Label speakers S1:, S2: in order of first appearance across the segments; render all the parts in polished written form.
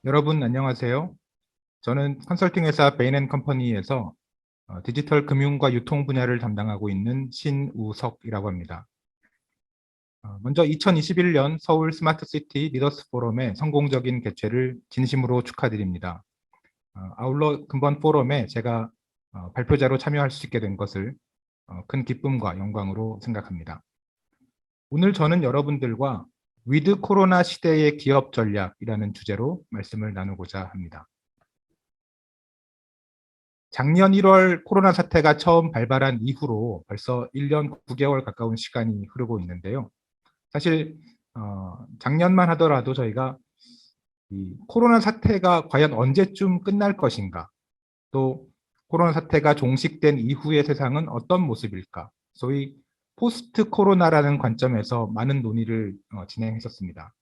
S1: 여러분 안녕하세요. 저는 컨설팅 회사 베인앤컴퍼니에서 디지털 금융과 유통 분야를 담당하고 있는 신우석이라고 합니다. 먼저 2021년 서울 스마트시티 리더스 포럼의 성공적인 개최를 진심으로 축하드립니다. 아울러 금번 포럼에 제가 발표자로 참여할 수 있게 된 것을 큰 기쁨과 영광으로 생각합니다. 오늘 저는 여러분들과 위드 코로나 시대의 기업 전략이라는 주제로 말씀을 나누고자 합니다. 작년 1월 코로나 사태가 처음 발발한 이후로 벌써 1년 9개월 가까운 시간이 흐르고 있는데요. 사실 작년만 하더라도 저희가 이 코로나 사태가 과연 언제쯤 끝날 것인가, 또 코로나 사태가 종식된 이후의 세상은 어떤 모습일까, 소위 포스트 코로나라는 관점에서 많은 논의를 진행했었습니다.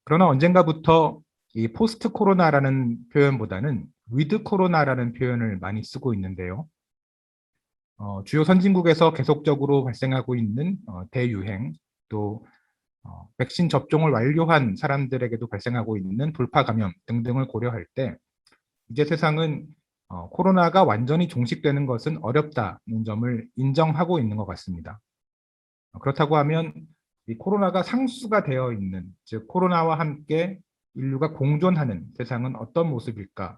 S1: 그러나 언젠가부터 이 포스트 코로나라는 표현보다는 위드 코로나라는 표현을 많이 쓰고 있는데요. 주요 선진국에서 계속적으로 발생하고 있는 대유행, 또 백신 접종을 완료한 사람들에게도 발생하고 있는 돌파 감염 등등을 고려할 때 이제 세상은 코로나가 완전히 종식되는 것은 어렵다는 점을 인정하고 있는 것 같습니다. 그렇다고 하면 이 코로나가 상수가 되어 있는, 즉 코로나와 함께 인류가 공존하는 세상은 어떤 모습일까?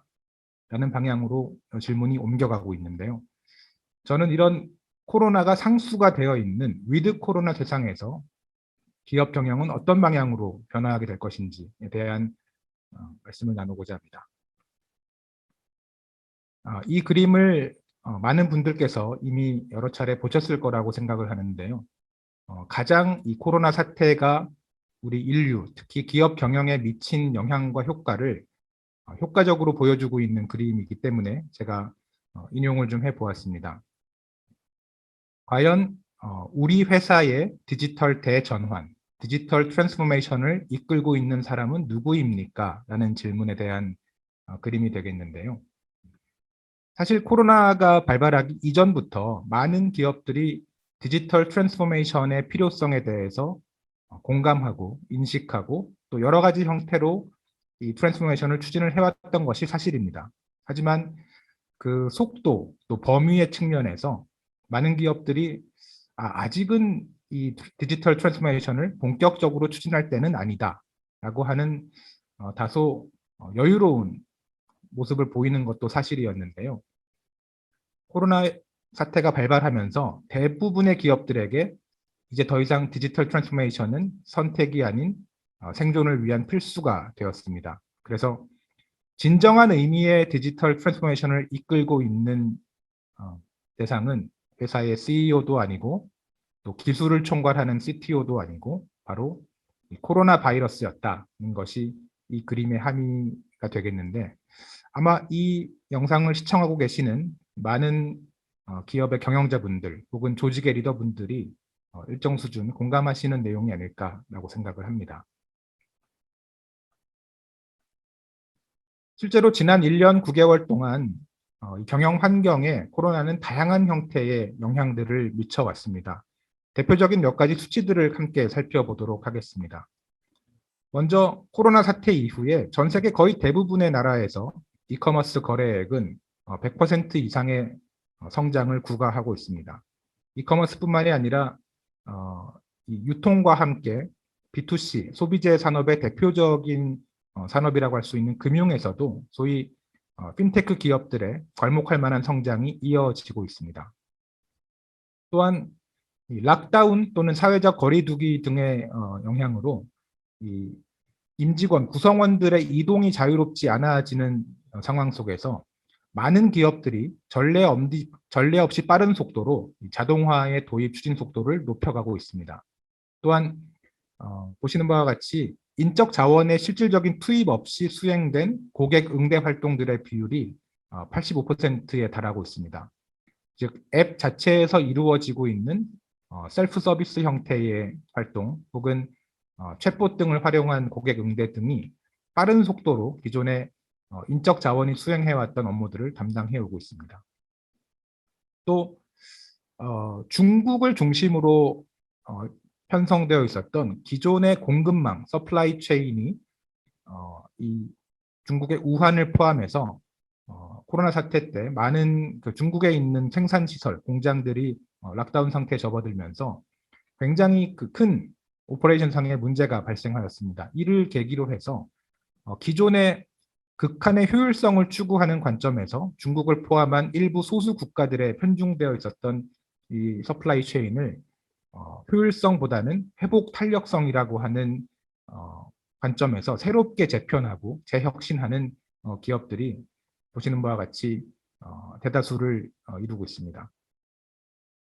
S1: 라는 방향으로 질문이 옮겨가고 있는데요. 저는 이런 코로나가 상수가 되어 있는 위드 코로나 세상에서 기업 경영은 어떤 방향으로 변화하게 될 것인지에 대한 말씀을 나누고자 합니다. 이 그림을 많은 분들께서 이미 여러 차례 보셨을 거라고 생각을 하는데요. 가장 이 코로나 사태가 우리 인류, 특히 기업 경영에 미친 영향과 효과를 효과적으로 보여주고 있는 그림이기 때문에 제가 인용을 좀 해보았습니다. 과연 우리 회사의 디지털 대전환, 디지털 트랜스포메이션을 이끌고 있는 사람은 누구입니까? 라는 질문에 대한 그림이 되겠는데요. 사실 코로나가 발발하기 이전부터 많은 기업들이 디지털 트랜스포메이션의 필요성에 대해서 공감하고 인식하고 또 여러 가지 형태로 이 트랜스포메이션을 추진을 해왔던 것이 사실입니다. 하지만 그 속도 또 범위의 측면에서 많은 기업들이 아직은 이 디지털 트랜스포메이션을 본격적으로 추진할 때는 아니다 라고 하는 다소 여유로운 모습을 보이는 것도 사실이었는데요. 코로나 사태가 발발하면서 대부분의 기업들에게 이제 더 이상 디지털 트랜스포메이션은 선택이 아닌 생존을 위한 필수가 되었습니다. 그래서 진정한 의미의 디지털 트랜스포메이션을 이끌고 있는 대상은 회사의 CEO도 아니고 또 기술을 총괄하는 CTO도 아니고 바로 코로나 바이러스였다는 것이 이 그림의 함의가 되겠는데, 아마 이 영상을 시청하고 계시는 많은 기업의 경영자분들 혹은 조직의 리더분들이 일정 수준 공감하시는 내용이 아닐까라고 생각을 합니다. 실제로 지난 1년 9개월 동안 경영 환경에 코로나는 다양한 형태의 영향들을 미쳐왔습니다. 대표적인 몇 가지 수치들을 함께 살펴보도록 하겠습니다. 먼저 코로나 사태 이후에 전 세계 거의 대부분의 나라에서 이커머스 거래액은 100% 이상의 성장을 구가하고 있습니다. 이커머스뿐만이 아니라 이 유통과 함께 B2C, 소비재 산업의 대표적인 산업이라고 할 수 있는 금융에서도 소위 핀테크 기업들의 괄목할 만한 성장이 이어지고 있습니다. 또한 이 락다운 또는 사회적 거리두기 등의 영향으로 이 임직원, 구성원들의 이동이 자유롭지 않아지는 상황 속에서 많은 기업들이 전례 없이 빠른 속도로 자동화의 도입 추진 속도를 높여가고 있습니다. 또한 보시는 바와 같이 인적 자원의 실질적인 투입 없이 수행된 고객 응대 활동들의 비율이 85%에 달하고 있습니다. 즉, 앱 자체에서 이루어지고 있는 셀프 서비스 형태의 활동 혹은 챗봇 등을 활용한 고객 응대 등이 빠른 속도로 기존의 인적 자원이 수행해왔던 업무들을 담당해오고 있습니다. 또 중국을 중심으로 편성되어 있었던 기존의 공급망, 서플라이 체인이 이 중국의 우한을 포함해서 코로나 사태 때 많은 중국에 있는 생산 시설, 공장들이 락다운 상태에 접어들면서 굉장히 큰 오퍼레이션상의 문제가 발생하였습니다. 이를 계기로 해서 기존의 극한의 효율성을 추구하는 관점에서 중국을 포함한 일부 소수 국가들에 편중되어 있었던 이 서플라이 체인을 효율성보다는 회복 탄력성이라고 하는 관점에서 새롭게 재편하고 재혁신하는 기업들이 보시는 바와 같이 대다수를 이루고 있습니다.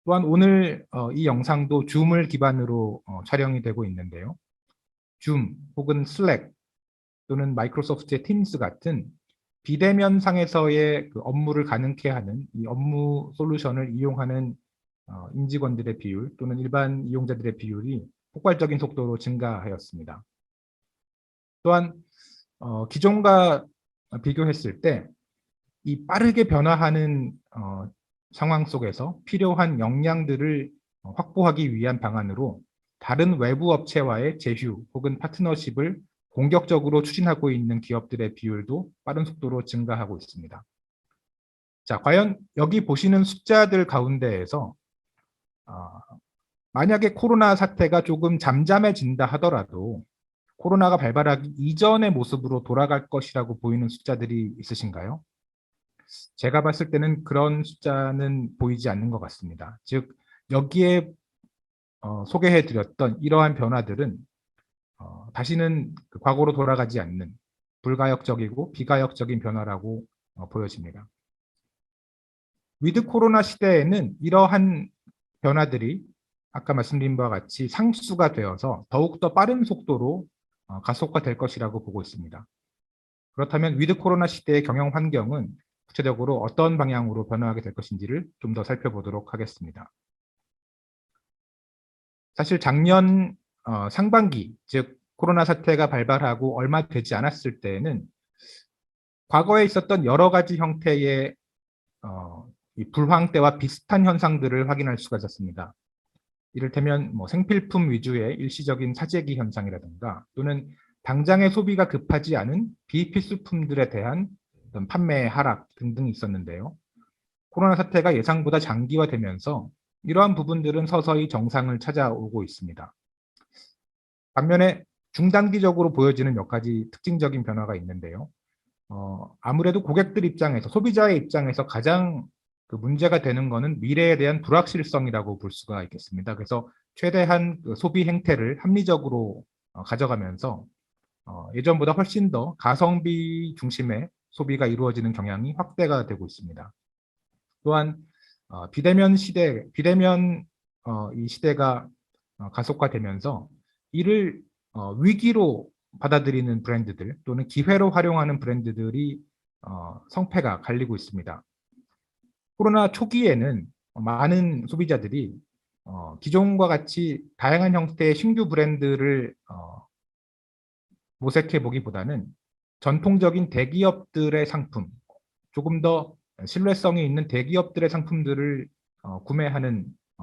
S1: 또한 오늘 이 영상도 줌을 기반으로 촬영이 되고 있는데요. 줌 혹은 슬랙 또는 마이크로소프트의 팀스 같은 비대면 상에서의 업무를 가능케 하는 이 업무 솔루션을 이용하는 임직원들의 비율 또는 일반 이용자들의 비율이 폭발적인 속도로 증가하였습니다. 또한 기존과 비교했을 때 이 빠르게 변화하는 상황 속에서 필요한 역량들을 확보하기 위한 방안으로 다른 외부 업체와의 제휴 혹은 파트너십을 공격적으로 추진하고 있는 기업들의 비율도 빠른 속도로 증가하고 있습니다. 자, 과연 여기 보시는 숫자들 가운데에서 만약에 코로나 사태가 조금 잠잠해진다 하더라도 코로나가 발발하기 이전의 모습으로 돌아갈 것이라고 보이는 숫자들이 있으신가요? 제가 봤을 때는 그런 숫자는 보이지 않는 것 같습니다. 즉, 여기에 소개해드렸던 이러한 변화들은 다시는 과거로 돌아가지 않는 불가역적이고 비가역적인 변화라고 보여집니다. 위드 코로나 시대에는 이러한 변화들이 아까 말씀드린 바와 같이 상수가 되어서 더욱더 빠른 속도로 가속화될 것이라고 보고 있습니다. 그렇다면 위드 코로나 시대의 경영 환경은 구체적으로 어떤 방향으로 변화하게 될 것인지를 좀 더 살펴보도록 하겠습니다. 사실 작년 상반기, 즉 코로나 사태가 발발하고 얼마 되지 않았을 때에는 과거에 있었던 여러 가지 형태의 이 불황 때와 비슷한 현상들을 확인할 수가 있었습니다. 이를테면 생필품 위주의 일시적인 사재기 현상이라든가 또는 당장의 소비가 급하지 않은 비필수품들에 대한 어떤 판매 하락 등등이 있었는데요. 코로나 사태가 예상보다 장기화되면서 이러한 부분들은 서서히 정상을 찾아오고 있습니다. 반면에 중단기적으로 보여지는 몇 가지 특징적인 변화가 있는데요. 아무래도 고객들 입장에서, 소비자의 입장에서 가장 문제가 되는 것은 미래에 대한 불확실성이라고 볼 수가 있겠습니다. 그래서 최대한 소비 행태를 합리적으로 가져가면서 예전보다 훨씬 더 가성비 중심의 소비가 이루어지는 경향이 확대가 되고 있습니다. 또한 비대면 이 시대가 가속화되면서 이를 위기로 받아들이는 브랜드들 또는 기회로 활용하는 브랜드들이 성패가 갈리고 있습니다. 코로나 초기에는 많은 소비자들이 기존과 같이 다양한 형태의 신규 브랜드를 모색해 보기보다는 전통적인 대기업들의 상품, 조금 더 신뢰성이 있는 대기업들의 상품들을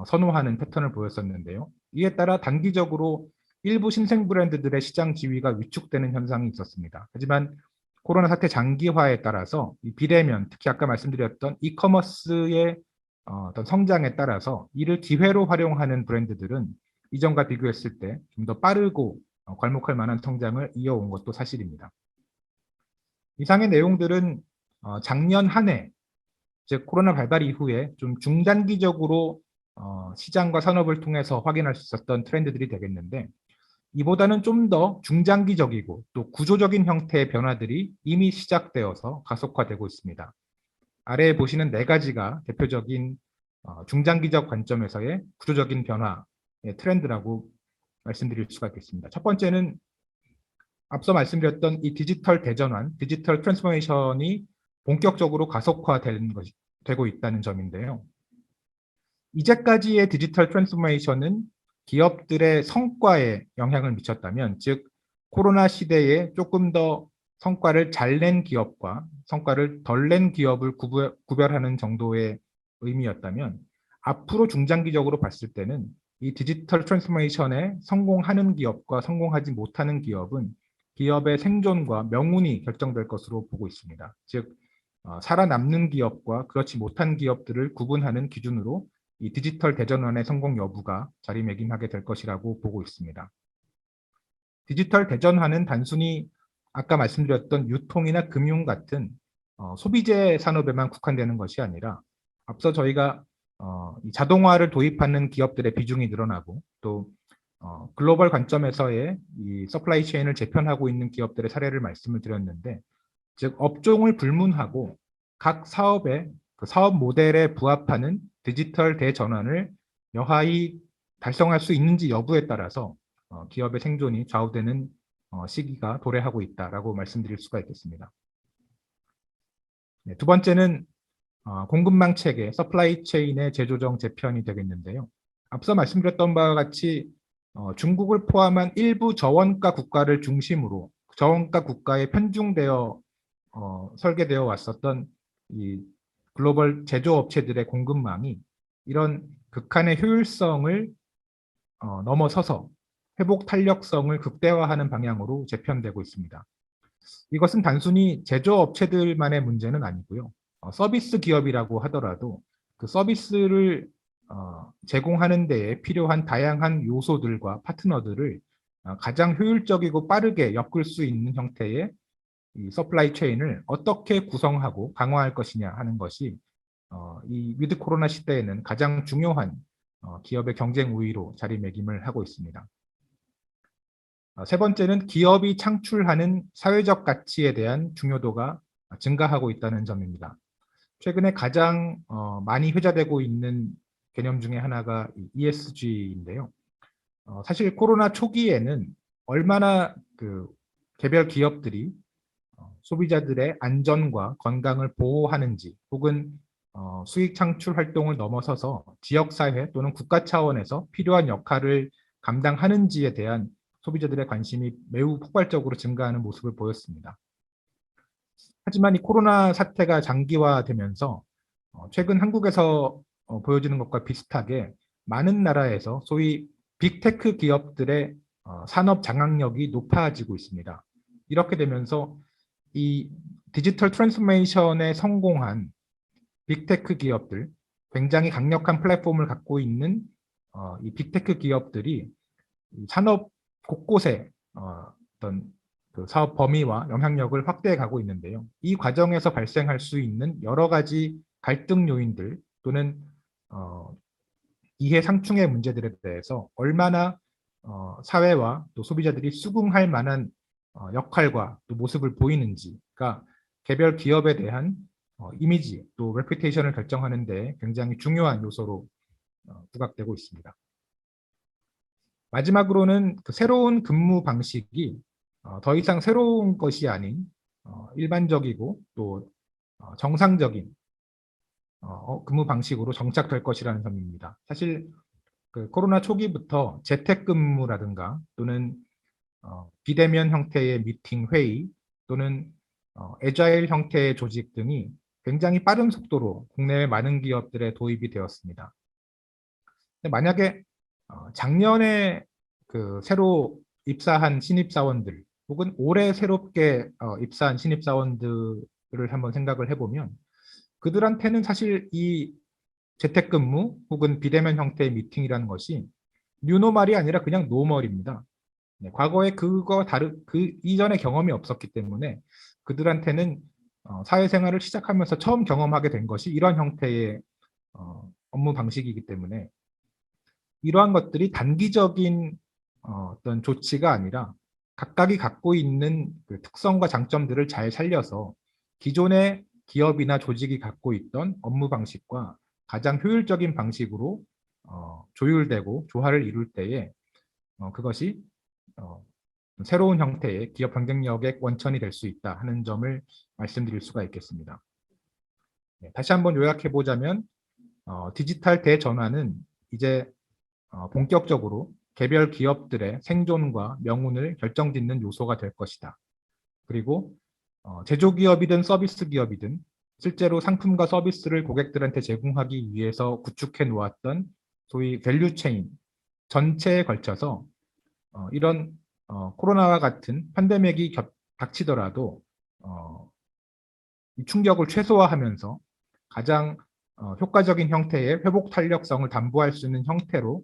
S1: 선호하는 패턴을 보였었는데요. 이에 따라 단기적으로 일부 신생 브랜드들의 시장 지위가 위축되는 현상이 있었습니다. 하지만 코로나 사태 장기화에 따라서 이 비대면, 특히 아까 말씀드렸던 이커머스의 어떤 성장에 따라서 이를 기회로 활용하는 브랜드들은 이전과 비교했을 때 좀 더 빠르고 괄목할 만한 성장을 이어온 것도 사실입니다. 이상의 내용들은 작년 한 해, 즉 코로나 발발 이후에 좀 중단기적으로 시장과 산업을 통해서 확인할 수 있었던 트렌드들이 되겠는데, 이보다는 좀 더 중장기적이고 또 구조적인 형태의 변화들이 이미 시작되어서 가속화되고 있습니다. 아래에 보시는 네 가지가 대표적인 중장기적 관점에서의 구조적인 변화의 트렌드라고 말씀드릴 수가 있겠습니다. 첫 번째는 앞서 말씀드렸던 이 디지털 대전환, 디지털 트랜스포메이션이 본격적으로 가속화되고 있다는 점인데요. 이제까지의 디지털 트랜스포메이션은 기업들의 성과에 영향을 미쳤다면, 즉 코로나 시대에 조금 더 성과를 잘 낸 기업과 성과를 덜 낸 기업을 구별하는 정도의 의미였다면, 앞으로 중장기적으로 봤을 때는 이 디지털 트랜스포메이션에 성공하는 기업과 성공하지 못하는 기업은 기업의 생존과 명운이 결정될 것으로 보고 있습니다. 즉, 살아남는 기업과 그렇지 못한 기업들을 구분하는 기준으로 이 디지털 대전환의 성공 여부가 자리매김하게 될 것이라고 보고 있습니다. 디지털 대전환은 단순히 아까 말씀드렸던 유통이나 금융 같은 소비재 산업에만 국한되는 것이 아니라 앞서 저희가 이 자동화를 도입하는 기업들의 비중이 늘어나고 또 글로벌 관점에서의 이 서플라이 체인을 재편하고 있는 기업들의 사례를 말씀을 드렸는데, 즉 업종을 불문하고 각 사업의 그 사업 모델에 부합하는 디지털 대전환을 여하이 달성할 수 있는지 여부에 따라서 기업의 생존이 좌우되는 시기가 도래하고 있다라고 말씀드릴 수가 있겠습니다. 네, 두 번째는 공급망 체계, 서플라이 체인의 재조정 재편이 되겠는데요. 앞서 말씀드렸던 바와 같이 중국을 포함한 일부 저원가 국가를 중심으로 저원가 국가에 편중되어 설계되어 왔었던 이 글로벌 제조업체들의 공급망이 이런 극한의 효율성을 넘어서서 회복 탄력성을 극대화하는 방향으로 재편되고 있습니다. 이것은 단순히 제조업체들만의 문제는 아니고요. 서비스 기업이라고 하더라도 그 서비스를 제공하는 데에 필요한 다양한 요소들과 파트너들을 가장 효율적이고 빠르게 엮을 수 있는 형태의 이 서플라이 체인을 어떻게 구성하고 강화할 것이냐 하는 것이 이 위드 코로나 시대에는 가장 중요한 기업의 경쟁 우위로 자리매김을 하고 있습니다. 세 번째는 기업이 창출하는 사회적 가치에 대한 중요도가 증가하고 있다는 점입니다. 최근에 가장 많이 회자되고 있는 개념 중에 하나가 ESG인데요. 사실 코로나 초기에는 얼마나 그 개별 기업들이 소비자들의 안전과 건강을 보호하는지 혹은 수익 창출 활동을 넘어서서 지역사회 또는 국가 차원에서 필요한 역할을 감당하는지에 대한 소비자들의 관심이 매우 폭발적으로 증가하는 모습을 보였습니다. 하지만 이 코로나 사태가 장기화되면서 최근 한국에서 보여지는 것과 비슷하게 많은 나라에서 소위 빅테크 기업들의 산업 장악력이 높아지고 있습니다. 이렇게 되면서 이 디지털 트랜스포메이션에 성공한 빅테크 기업들, 굉장히 강력한 플랫폼을 갖고 있는 이 빅테크 기업들이 산업 곳곳에 어떤 그 사업 범위와 영향력을 확대해 가고 있는데요. 이 과정에서 발생할 수 있는 여러 가지 갈등 요인들 또는 이해 상충의 문제들에 대해서 얼마나 사회와 또 소비자들이 수긍할 만한 역할과 또 모습을 보이는지가 개별 기업에 대한 이미지 또 레퓨테이션을 결정하는 데 굉장히 중요한 요소로 부각되고 있습니다. 마지막으로는 그 새로운 근무 방식이 더 이상 새로운 것이 아닌 일반적이고 또 정상적인 근무 방식으로 정착될 것이라는 점입니다. 사실 그 코로나 초기부터 재택근무라든가 또는 비대면 형태의 미팅 회의 또는 애자일 형태의 조직 등이 굉장히 빠른 속도로 국내의 많은 기업들에 도입이 되었습니다. 근데 만약에 작년에 그 새로 입사한 신입사원들 혹은 올해 새롭게 입사한 신입사원들을 한번 생각을 해보면 그들한테는 사실 이 재택근무 혹은 비대면 형태의 미팅이라는 것이 뉴노멀이 아니라 그냥 노멀입니다. 네, 과거에 그 이전의 경험이 없었기 때문에 그들한테는 사회생활을 시작하면서 처음 경험하게 된 것이 이런 형태의 업무 방식이기 때문에 이러한 것들이 단기적인 어떤 조치가 아니라 각각이 갖고 있는 그 특성과 장점들을 잘 살려서 기존의 기업이나 조직이 갖고 있던 업무 방식과 가장 효율적인 방식으로 조율되고 조화를 이룰 때에 그것이 새로운 형태의 기업 경쟁력의 원천이 될 수 있다 하는 점을 말씀드릴 수가 있겠습니다. 네, 다시 한번 요약해 보자면 디지털 대전환은 이제 본격적으로 개별 기업들의 생존과 명운을 결정짓는 요소가 될 것이다. 그리고 제조기업이든 서비스 기업이든 실제로 상품과 서비스를 고객들한테 제공하기 위해서 구축해 놓았던 소위 밸류 체인 전체에 걸쳐서 이런 코로나와 같은 팬데믹이 닥치더라도 이 충격을 최소화하면서 가장 효과적인 형태의 회복 탄력성을 담보할 수 있는 형태로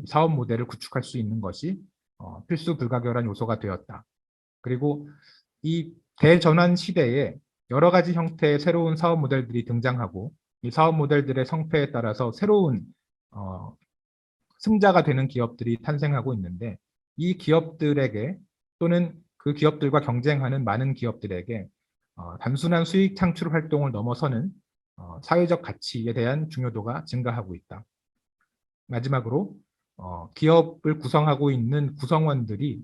S1: 사업 모델을 구축할 수 있는 것이 필수 불가결한 요소가 되었다. 그리고 이 대전환 시대에 여러 가지 형태의 새로운 사업 모델들이 등장하고 이 사업 모델들의 성패에 따라서 새로운 승자가 되는 기업들이 탄생하고 있는데 이 기업들에게 또는 그 기업들과 경쟁하는 많은 기업들에게 단순한 수익 창출 활동을 넘어서는 사회적 가치에 대한 중요도가 증가하고 있다. 마지막으로 기업을 구성하고 있는 구성원들이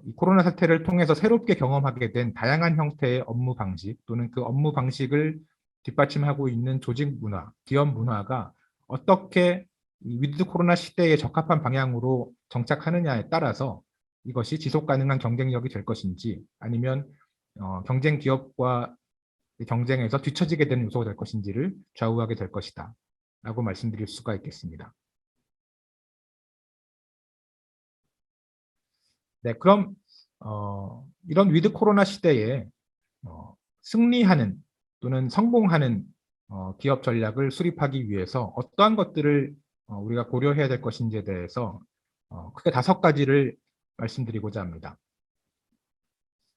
S1: 이 코로나 사태를 통해서 새롭게 경험하게 된 다양한 형태의 업무 방식 또는 그 업무 방식을 뒷받침하고 있는 조직 문화, 기업 문화가 어떻게 이 위드 코로나 시대에 적합한 방향으로 정착하느냐에 따라서 이것이 지속 가능한 경쟁력이 될 것인지 아니면 경쟁 기업과 경쟁에서 뒤처지게 되는 요소가 될 것인지를 좌우하게 될 것이다 라고 말씀드릴 수가 있겠습니다. 네, 그럼 이런 위드 코로나 시대에 승리하는 또는 성공하는 기업 전략을 수립하기 위해서 어떠한 것들을 우리가 고려해야 될 것인지에 대해서 크게 5가지를 말씀드리고자 합니다.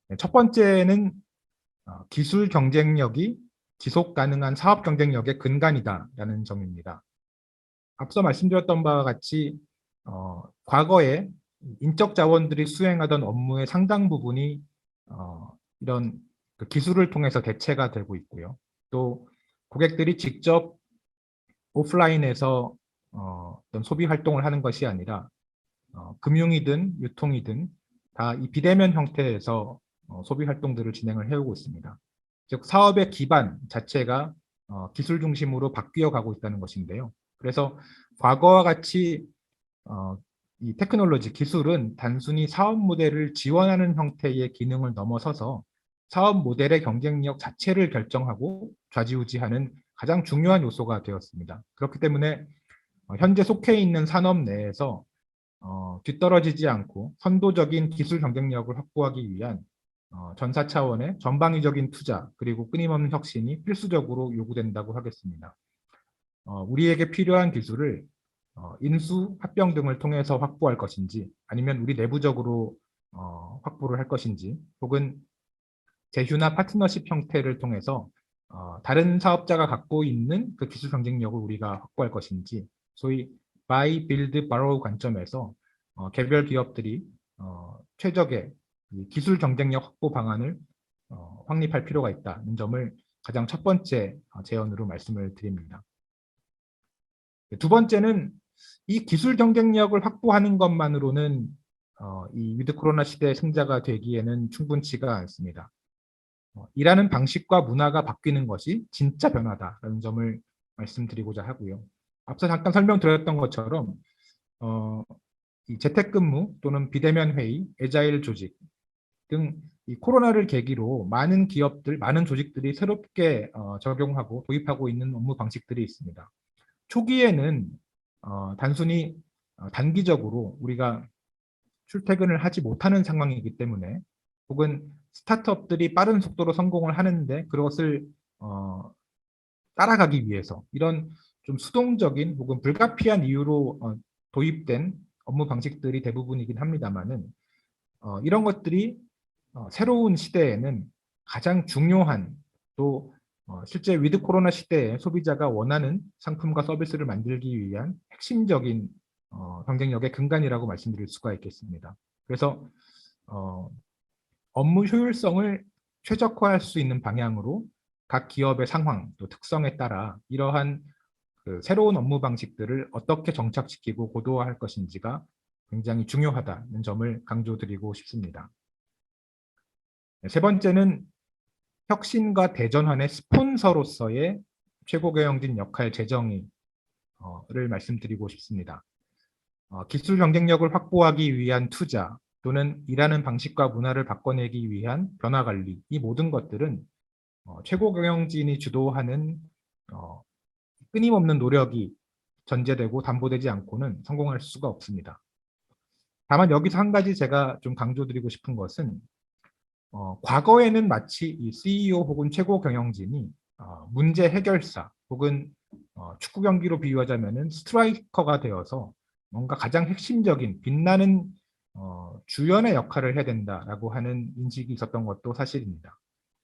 S1: 네, 첫 번째는 기술 경쟁력이 지속 가능한 사업 경쟁력의 근간이다라는 점입니다. 앞서 말씀드렸던 바와 같이 과거에 인적 자원들이 수행하던 업무의 상당 부분이 이런 그 기술을 통해서 대체가 되고 있고요. 또 고객들이 직접 오프라인에서 어떤 소비 활동을 하는 것이 아니라 금융이든 유통이든 다 이 비대면 형태에서 소비 활동들을 진행을 해오고 있습니다. 즉 사업의 기반 자체가 기술 중심으로 바뀌어 가고 있다는 것인데요. 그래서 과거와 같이 이 테크놀로지, 기술은 단순히 사업 모델을 지원하는 형태의 기능을 넘어서서 사업 모델의 경쟁력 자체를 결정하고 좌지우지하는 가장 중요한 요소가 되었습니다. 그렇기 때문에 현재 속해 있는 산업 내에서 뒤떨어지지 않고 선도적인 기술 경쟁력을 확보하기 위한 전사 차원의 전방위적인 투자 그리고 끊임없는 혁신이 필수적으로 요구된다고 하겠습니다. 우리에게 필요한 기술을 인수, 합병 등을 통해서 확보할 것인지 아니면 우리 내부적으로 확보를 할 것인지 혹은 제휴나 파트너십 형태를 통해서 다른 사업자가 갖고 있는 그 기술 경쟁력을 우리가 확보할 것인지 소위 buy, build, borrow 관점에서 개별 기업들이 최적의 기술 경쟁력 확보 방안을 확립할 필요가 있다는 점을 가장 첫 번째 제언으로 말씀을 드립니다. 두 번째는 이 기술 경쟁력을 확보하는 것만으로는 이 위드 코로나 시대의 승자가 되기에는 충분치가 않습니다. 일하는 방식과 문화가 바뀌는 것이 진짜 변화다라는 점을 말씀드리고자 하고요. 앞서 잠깐 설명드렸던 것처럼 이 재택근무 또는 비대면 회의, 애자일 조직 등 이 코로나를 계기로 많은 기업들, 많은 조직들이 새롭게 적용하고 도입하고 있는 업무 방식들이 있습니다. 초기에는 단순히 단기적으로 우리가 출퇴근을 하지 못하는 상황이기 때문에 혹은 스타트업들이 빠른 속도로 성공을 하는데 그것을 따라가기 위해서 이런 좀 수동적인 혹은 불가피한 이유로 도입된 업무 방식들이 대부분이긴 합니다만은 이런 것들이 새로운 시대에는 가장 중요한 또 실제 위드 코로나 시대에 소비자가 원하는 상품과 서비스를 만들기 위한 핵심적인 경쟁력의 근간이라고 말씀드릴 수가 있겠습니다. 그래서 업무 효율성을 최적화할 수 있는 방향으로 각 기업의 상황 또 특성에 따라 이러한 그 새로운 업무 방식들을 어떻게 정착시키고 고도화할 것인지가 굉장히 중요하다는 점을 강조드리고 싶습니다. 세 번째는 혁신과 대전환의 스폰서로서의 최고 경영진 역할 재정의를 말씀드리고 싶습니다. 기술 경쟁력을 확보하기 위한 투자 또는 일하는 방식과 문화를 바꿔내기 위한 변화 관리 이 모든 것들은 최고 경영진이 주도하는 끊임없는 노력이 전제되고 담보되지 않고는 성공할 수가 없습니다. 다만 여기서 한 가지 제가 좀 강조드리고 싶은 것은 과거에는 마치 이 CEO 혹은 최고 경영진이 문제 해결사 혹은 축구 경기로 비유하자면은 스트라이커가 되어서 뭔가 가장 핵심적인 빛나는 주연의 역할을 해야 된다라고 하는 인식이 있었던 것도 사실입니다.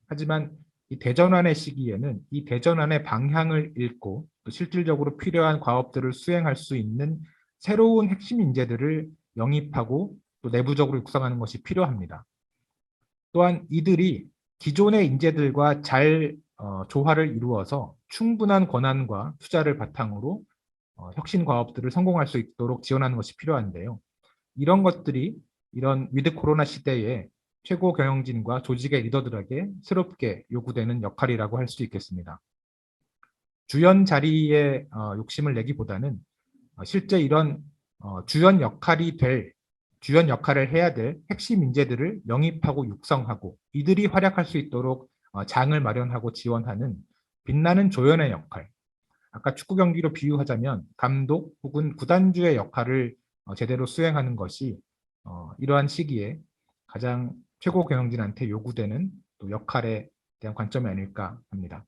S1: 하지만 이 대전환의 시기에는 이 대전환의 방향을 읽고 또 실질적으로 필요한 과업들을 수행할 수 있는 새로운 핵심 인재들을 영입하고 또 내부적으로 육성하는 것이 필요합니다. 또한 이들이 기존의 인재들과 잘 조화를 이루어서 충분한 권한과 투자를 바탕으로 혁신 과업들을 성공할 수 있도록 지원하는 것이 필요한데요. 이런 것들이 이런 위드 코로나 시대에 최고 경영진과 조직의 리더들에게 새롭게 요구되는 역할이라고 할 수 있겠습니다. 주연 자리에 욕심을 내기보다는 실제 이런 주연 역할을 해야 될 핵심 인재들을 영입하고 육성하고 이들이 활약할 수 있도록 장을 마련하고 지원하는 빛나는 조연의 역할. 아까 축구 경기로 비유하자면 감독 혹은 구단주의 역할을 제대로 수행하는 것이 이러한 시기에 가장 최고 경영진한테 요구되는 또 역할에 대한 관점이 아닐까 합니다.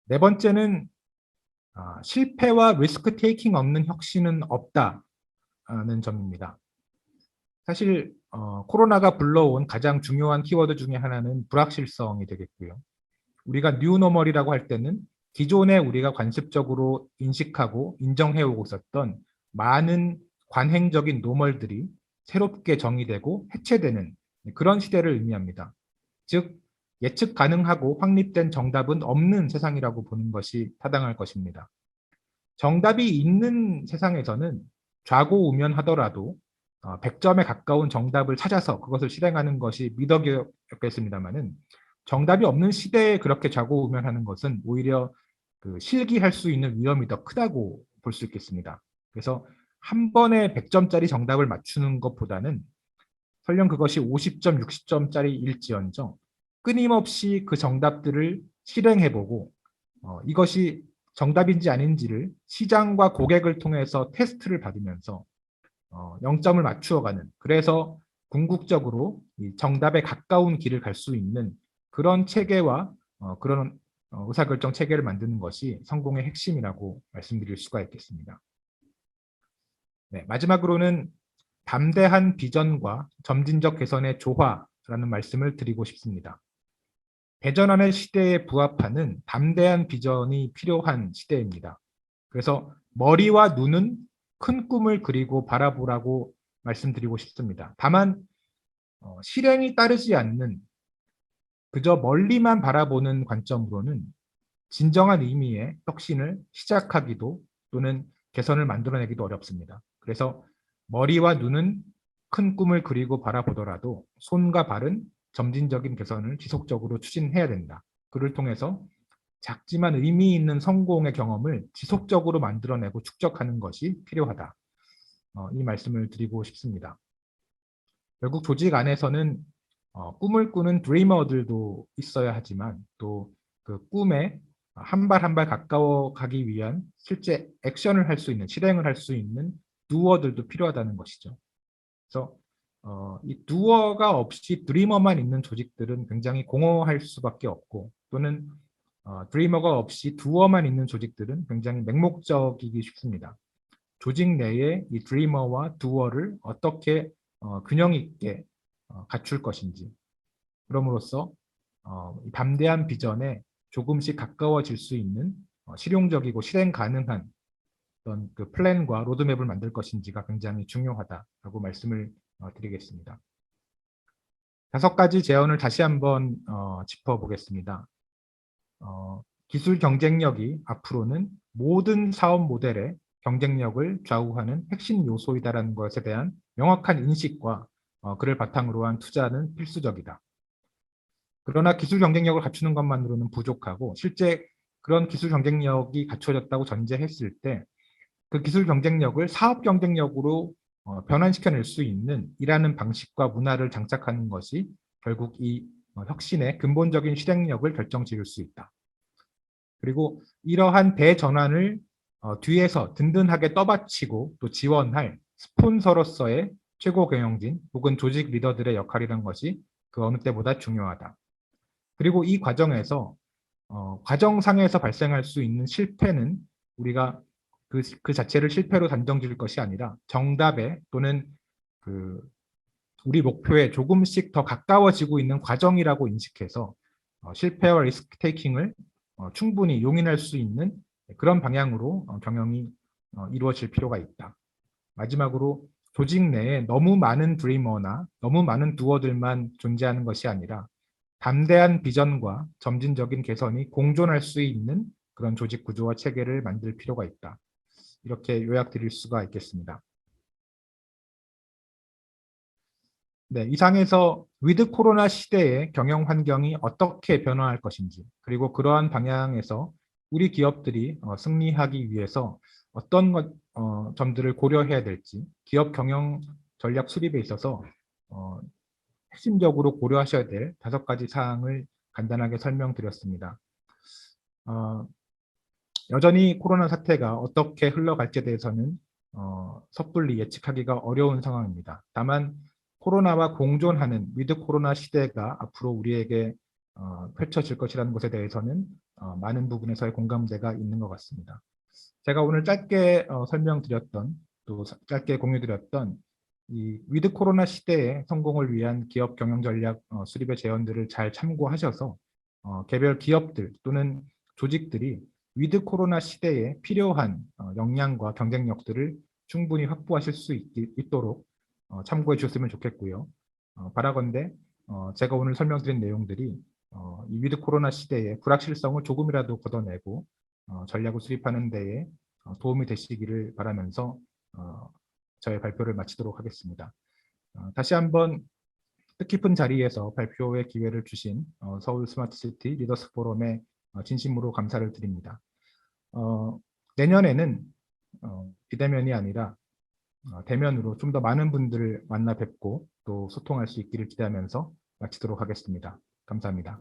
S1: 네 번째는 실패와 리스크 테이킹 없는 혁신은 없다는 점입니다. 사실 코로나가 불러온 가장 중요한 키워드 중에 하나는 불확실성이 되겠고요. 우리가 뉴노멀이라고 할 때는 기존에 우리가 관습적으로 인식하고 인정해오고 있었던 많은 관행적인 노멀들이 새롭게 정의되고 해체되는 그런 시대를 의미합니다. 즉 예측 가능하고 확립된 정답은 없는 세상이라고 보는 것이 타당할 것입니다. 정답이 있는 세상에서는 좌고우면하더라도 100점에 가까운 정답을 찾아서 그것을 실행하는 것이 미덕이었겠습니다마는 정답이 없는 시대에 그렇게 좌고우면하는 것은 오히려 그 실기할 수 있는 위험이 더 크다고 볼 수 있겠습니다. 그래서 한 번에 100점짜리 정답을 맞추는 것보다는 설령 그것이 50점, 60점짜리일지언정 끊임없이 그 정답들을 실행해보고 이것이 정답인지 아닌지를 시장과 고객을 통해서 테스트를 받으면서 0점을 맞추어가는, 그래서 궁극적으로 정답에 가까운 길을 갈 수 있는 그런 체계와 그런 의사결정 체계를 만드는 것이 성공의 핵심이라고 말씀드릴 수가 있겠습니다. 네, 마지막으로는 담대한 비전과 점진적 개선의 조화라는 말씀을 드리고 싶습니다. 대전환의 시대에 부합하는 담대한 비전이 필요한 시대입니다. 그래서 머리와 눈은 큰 꿈을 그리고 바라보라고 말씀드리고 싶습니다. 다만 실행이 따르지 않는 그저 멀리만 바라보는 관점으로는 진정한 의미의 혁신을 시작하기도 또는 개선을 만들어내기도 어렵습니다. 그래서 머리와 눈은 큰 꿈을 그리고 바라보더라도 손과 발은 점진적인 개선을 지속적으로 추진해야 된다. 그를 통해서 작지만 의미 있는 성공의 경험을 지속적으로 만들어내고 축적하는 것이 필요하다. 이 말씀을 드리고 싶습니다. 결국 조직 안에서는 꿈을 꾸는 드리머들도 있어야 하지만 또 그 꿈에 한 발 한 발 가까워 가기 위한 실제 액션을 할 수 있는, 실행을 할 수 있는 두어들도 필요하다는 것이죠. 그래서 이 두어가 없이 드리머만 있는 조직들은 굉장히 공허할 수밖에 없고, 또는 드리머가 없이 두어만 있는 조직들은 굉장히 맹목적이기 쉽습니다. 조직 내에 이 드리머와 두어를 어떻게 균형 있게 갖출 것인지, 그럼으로써 담대한 비전에 조금씩 가까워질 수 있는 실용적이고 실행 가능한 어떤 그 플랜과 로드맵을 만들 것인지가 굉장히 중요하다라고 말씀을 드리겠습니다. 5가지 제언을 다시 한번 짚어보겠습니다. 기술 경쟁력이 앞으로는 모든 사업 모델의 경쟁력을 좌우하는 핵심 요소이다라는 것에 대한 명확한 인식과 그를 바탕으로 한 투자는 필수적이다. 그러나 기술 경쟁력을 갖추는 것만으로는 부족하고, 실제 그런 기술 경쟁력이 갖춰졌다고 전제했을 때 그 기술 경쟁력을 사업 경쟁력으로 변환시켜낼 수 있는 일하는 방식과 문화를 장착하는 것이 결국 이 혁신의 근본적인 실행력을 결정지을 수 있다. 그리고 이러한 대전환을 뒤에서 든든하게 떠받치고 또 지원할 스폰서로서의 최고 경영진 혹은 조직 리더들의 역할이란 것이 그 어느 때보다 중요하다. 그리고 이 과정에서 과정상에서 발생할 수 있는 실패는 우리가 그 자체를 실패로 단정 지을 것이 아니라 정답에 또는 그 우리 목표에 조금씩 더 가까워지고 있는 과정이라고 인식해서 실패와 리스크 테이킹을 충분히 용인할 수 있는 그런 방향으로 경영이 이루어질 필요가 있다. 마지막으로 조직 내에 너무 많은 드리머나 너무 많은 두어들만 존재하는 것이 아니라 담대한 비전과 점진적인 개선이 공존할 수 있는 그런 조직 구조와 체계를 만들 필요가 있다. 이렇게 요약드릴 수가 있겠습니다. 네, 이상에서 위드 코로나 시대의 경영 환경이 어떻게 변화할 것인지, 그리고 그러한 방향에서 우리 기업들이 승리하기 위해서 어떤 점들을 고려해야 될지, 기업 경영 전략 수립에 있어서 핵심적으로 고려하셔야 될 5가지 사항을 간단하게 설명드렸습니다. 여전히 코로나 사태가 어떻게 흘러갈지에 대해서는 섣불리 예측하기가 어려운 상황입니다. 다만 코로나와 공존하는 위드 코로나 시대가 앞으로 우리에게 펼쳐질 것이라는 것에 대해서는 많은 부분에서의 공감대가 있는 것 같습니다. 제가 오늘 짧게 설명드렸던 또 짧게 공유드렸던 이 위드 코로나 시대의 성공을 위한 기업 경영 전략 수립의 제언들을 잘 참고하셔서 개별 기업들 또는 조직들이 위드 코로나 시대에 필요한 역량과 경쟁력들을 충분히 확보하실 수 있도록 참고해 주셨으면 좋겠고요. 바라건대 제가 오늘 설명드린 내용들이 이 위드 코로나 시대의 불확실성을 조금이라도 걷어내고 전략을 수립하는 데에 도움이 되시기를 바라면서 저의 발표를 마치도록 하겠습니다. 다시 한번 뜻깊은 자리에서 발표의 기회를 주신 서울 스마트시티 리더스 포럼에 진심으로 감사를 드립니다. 내년에는 비대면이 아니라 대면으로 좀 더 많은 분들을 만나 뵙고 또 소통할 수 있기를 기대하면서 마치도록 하겠습니다. 감사합니다.